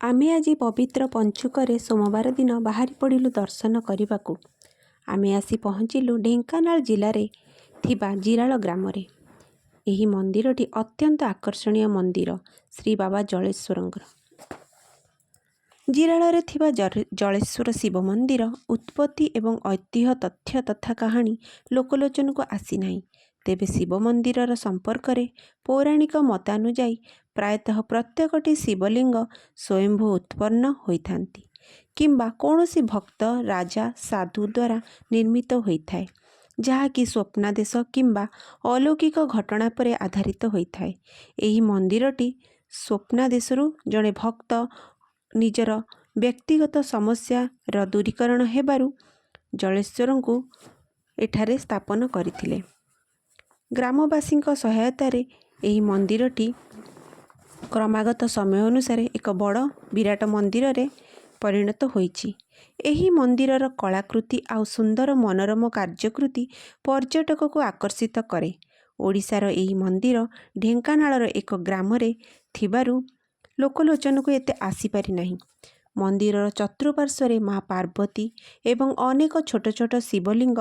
ଆମେ ଆଜି ପବିତ୍ର ପଞ୍ଚୁକରେ ସୋମବାର ଦିନ ବାହାରି ପଡ଼ିଲୁ ଦର୍ଶନ କରିବାକୁ। ଆମେ ଆସି ପହଞ୍ଚିଲୁ ଢେଙ୍କାନାଳ ଜିଲ୍ଲାରେ ଥିବା ଜିରାଳ ଗ୍ରାମରେ। ଏହି ମନ୍ଦିରଟି ଅତ୍ୟନ୍ତ ଆକର୍ଷଣୀୟ ମନ୍ଦିର ଶ୍ରୀ ବାବା ଜଳେଶ୍ୱରଙ୍କର। ଜିରାଳରେ ଥିବା ଜଳେଶ୍ୱର ଶିବ ମନ୍ଦିର ଉତ୍ପତ୍ତି ଏବଂ ଐତିହ୍ୟ ତଥ୍ୟ ତଥା କାହାଣୀ ଲୋକଲୋଚନକୁ ଆସିନାହିଁ। ତେବେ ଶିବ ମନ୍ଦିରର ସମ୍ପର୍କରେ ପୌରାଣିକ ମତାନୁଯାୟୀ ପ୍ରାୟତଃ ପ୍ରତ୍ୟେକଟି ଶିବଲିଙ୍ଗ ସ୍ୱୟମ୍ଭୁ ଉତ୍ପନ୍ନ ହୋଇଥାନ୍ତି କିମ୍ବା କୌଣସି ଭକ୍ତ ରାଜା ସାଧୁ ଦ୍ୱାରା ନିର୍ମିତ ହୋଇଥାଏ, ଯାହାକି ସ୍ୱପ୍ନାଦେଶ କିମ୍ବା ଅଲୌକିକ ଘଟଣା ପରେ ଆଧାରିତ ହୋଇଥାଏ। ଏହି ମନ୍ଦିରଟି ସ୍ୱପ୍ନାଦେଶରୁ ଜଣେ ଭକ୍ତ ନିଜର ବ୍ୟକ୍ତିଗତ ସମସ୍ୟାର ଦୂରୀକରଣ ହେବାରୁ ଜଳେଶ୍ୱରଙ୍କୁ ଏଠାରେ ସ୍ଥାପନ କରିଥିଲେ। ଗ୍ରାମବାସୀଙ୍କ ସହାୟତାରେ ଏହି ମନ୍ଦିରଟି କ୍ରମାଗତ ସମୟ ଅନୁସାରେ ଏକ ବଡ଼ ବିରାଟ ମନ୍ଦିରରେ ପରିଣତ ହୋଇଛି। ଏହି ମନ୍ଦିରର କଳାକୃତି ଆଉ ସୁନ୍ଦର ମନୋରମ କାର୍ଯ୍ୟକୃତି ପର୍ଯ୍ୟଟକକୁ ଆକର୍ଷିତ କରେ। ଓଡ଼ିଶାର ଏହି ମନ୍ଦିର ଢେଙ୍କାନାଳର ଏକ ଗ୍ରାମରେ ଥିବାରୁ ଲୋକଲୋଚନକୁ ଏତେ ଆସିପାରିନାହିଁ। ମନ୍ଦିରର ଚତୁଃପାର୍ଶ୍ୱରେ ମା ପାର୍ବତୀ ଏବଂ ଅନେକ ଛୋଟ ଛୋଟ ଶିବଲିଙ୍ଗ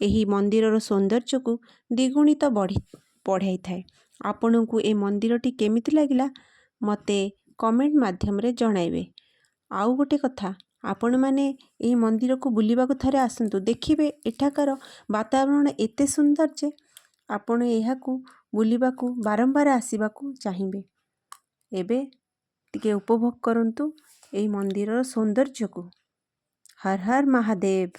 ଏହି ମନ୍ଦିରର ସୌନ୍ଦର୍ଯ୍ୟକୁ ଦ୍ୱିଗୁଣିତ ବଢ଼ାଇଥାଏ। ଆପଣଙ୍କୁ ଏ ମନ୍ଦିରଟି କେମିତି ଲାଗିଲା ମୋତେ କମେଣ୍ଟ ମାଧ୍ୟମରେ ଜଣାଇବେ। ଆଉ ଗୋଟେ କଥା, ଆପଣମାନେ ଏହି ମନ୍ଦିରକୁ ବୁଲିବାକୁ ଥରେ ଆସନ୍ତୁ, ଦେଖିବେ ଏଠାକାର ବାତାବରଣ ଏତେ ସୁନ୍ଦର ଯେ ଆପଣ ଏହାକୁ ବୁଲିବାକୁ ବାରମ୍ବାର ଆସିବାକୁ ଚାହିଁବେ। ଏବେ ଟିକେ ଉପଭୋଗ କରନ୍ତୁ ଏହି ମନ୍ଦିରର ସୌନ୍ଦର୍ଯ୍ୟକୁ। ହର ହର ମହାଦେବ।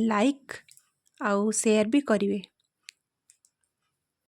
ଲାଇକ୍ ଆଉ ସେୟାର ବି କରିବେ।